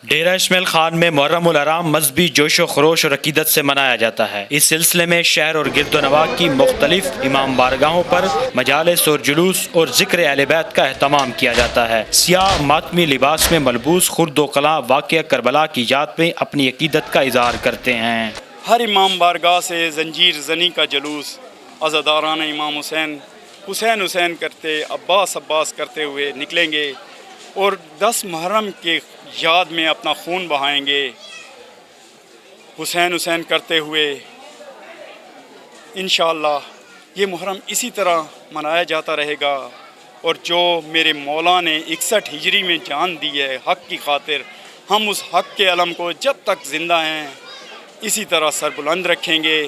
ڈیرہ اسماعیل خان میں محرم الحرام مذہبی جوش و خروش اور عقیدت سے منایا جاتا ہے۔ اس سلسلے میں شہر اور گرد و نواح کی مختلف امام بارگاہوں پر مجالس اور جلوس اور ذکر اہل بیت کا اہتمام کیا جاتا ہے۔ سیاہ ماتمی لباس میں ملبوس خرد و کلاں واقعہ کربلا کی یاد میں اپنی عقیدت کا اظہار کرتے ہیں۔ ہر امام بارگاہ سے زنجیر زنی کا جلوس عزاداران امام حسین حسین کرتے عباس کرتے ہوئے نکلیں گے اور 10 محرم کے یاد میں اپنا خون بہائیں گے حسین کرتے ہوئے۔ انشاءاللہ یہ محرم اسی طرح منایا جاتا رہے گا، اور جو میرے مولا نے 61 ہجری میں جان دی ہے حق کی خاطر، ہم اس حق کے علم کو جب تک زندہ ہیں اسی طرح سربلند رکھیں گے،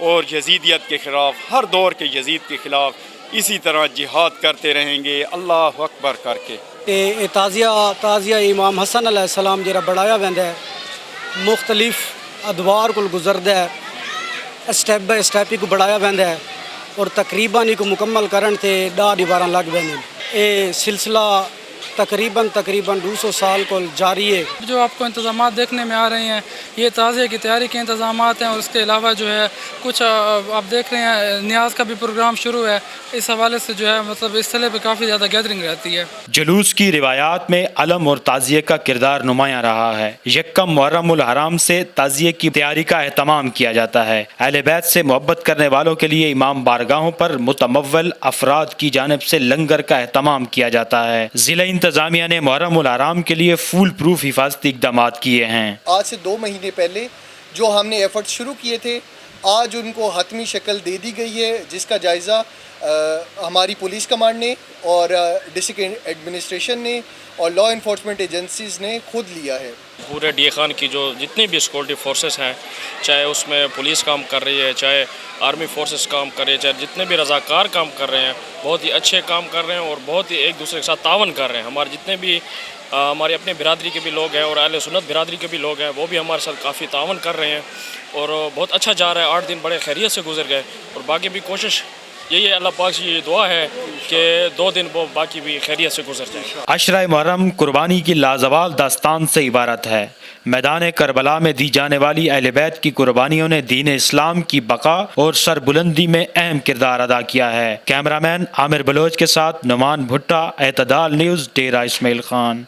اور یزیدیت کے خلاف، ہر دور کے یزید کے خلاف اسی طرح جہاد کرتے رہیں گے، اللہ اکبر کر کے۔ تازیہ امام حسن علیہ السلام جرا بڑھایا ویندا ہے، مختلف ادوار کو گزردا ہے، اسٹیپ بائی اسٹیپ کو بڑھایا ویندا ہے، اور تقریباً کو مکمل کرن تے 10 دیواراں لگ ویندے۔ یہ سلسلہ تقریباً 200 سال کو جاری ہے۔ جو آپ کو انتظامات دیکھنے میں آ رہے ہیں، یہ تعزیے کی تیاری کے انتظامات ہیں، اور اس کے علاوہ جو ہے کچھ آپ دیکھ رہے ہیں نیاز کا بھی پروگرام شروع ہے۔ اس حوالے سے جو ہے مطلب اس طرح پہ کافی زیادہ گیدرنگ رہتی ہے۔ جلوس کی روایات میں علم اور تعزیے کا کردار نمایاں رہا ہے۔ یکم محرم الحرام سے تعزیے کی تیاری کا اہتمام کیا جاتا ہے۔ اہل بیت سے محبت کرنے والوں کے لیے امام بارگاہوں پر متمول افراد کی جانب سے لنگر کا اہتمام کیا جاتا ہے۔ ضلع انتظامیہ نے محرم الحرام کے لیے فول پروف حفاظتی اقدامات کیے ہیں۔ آج سے 2 مہینے پہلے جو ہم نے ایفرٹ شروع کیے تھے، آج ان کو حتمی شکل دے دی گئی ہے، جس کا جائزہ ہماری پولیس کمانڈ نے اور ڈسٹرکٹ ایڈمنسٹریشن نے اور لا انفورسمنٹ ایجنسیز نے خود لیا ہے۔ پورے ڈی خان کی جو جتنی بھی سیکورٹی فورسز ہیں، چاہے اس میں پولیس کام کر رہی ہے، چاہے آرمی فورسز کام کر رہی ہے، چاہے جتنے بھی رضاکار کام کر رہے ہیں، بہت ہی اچھے کام کر رہے ہیں اور بہت ہی ایک دوسرے کے ساتھ تعاون کر رہے ہیں۔ ہمارے جتنے بھی ہماری اپنے برادری کے بھی لوگ ہیں اور اہل سنت برادری کے بھی لوگ ہیں، وہ بھی ہمارے ساتھ کافی تعاون کر رہے ہیں، اور بہت اچھا جا رہا ہے۔ 8 دن بڑے خیریت سے گزر گئے، اور باقی بھی کوشش یہی ہے، اللہ پاک سے یہ دعا ہے کہ 2 دن وہ باقی بھی خیریت سے گزر جائیں۔ عشرہ محرم قربانی کی لازوال داستان سے عبارت ہے۔ میدان کربلا میں دی جانے والی اہل بیت کی قربانیوں نے دین اسلام کی بقا اور سربلندی میں اہم کردار ادا کیا ہے۔ کیمرامین عامر بلوچ کے ساتھ نعمان بھٹا، اعتدال نیوز، ڈیرہ اسماعیل خان۔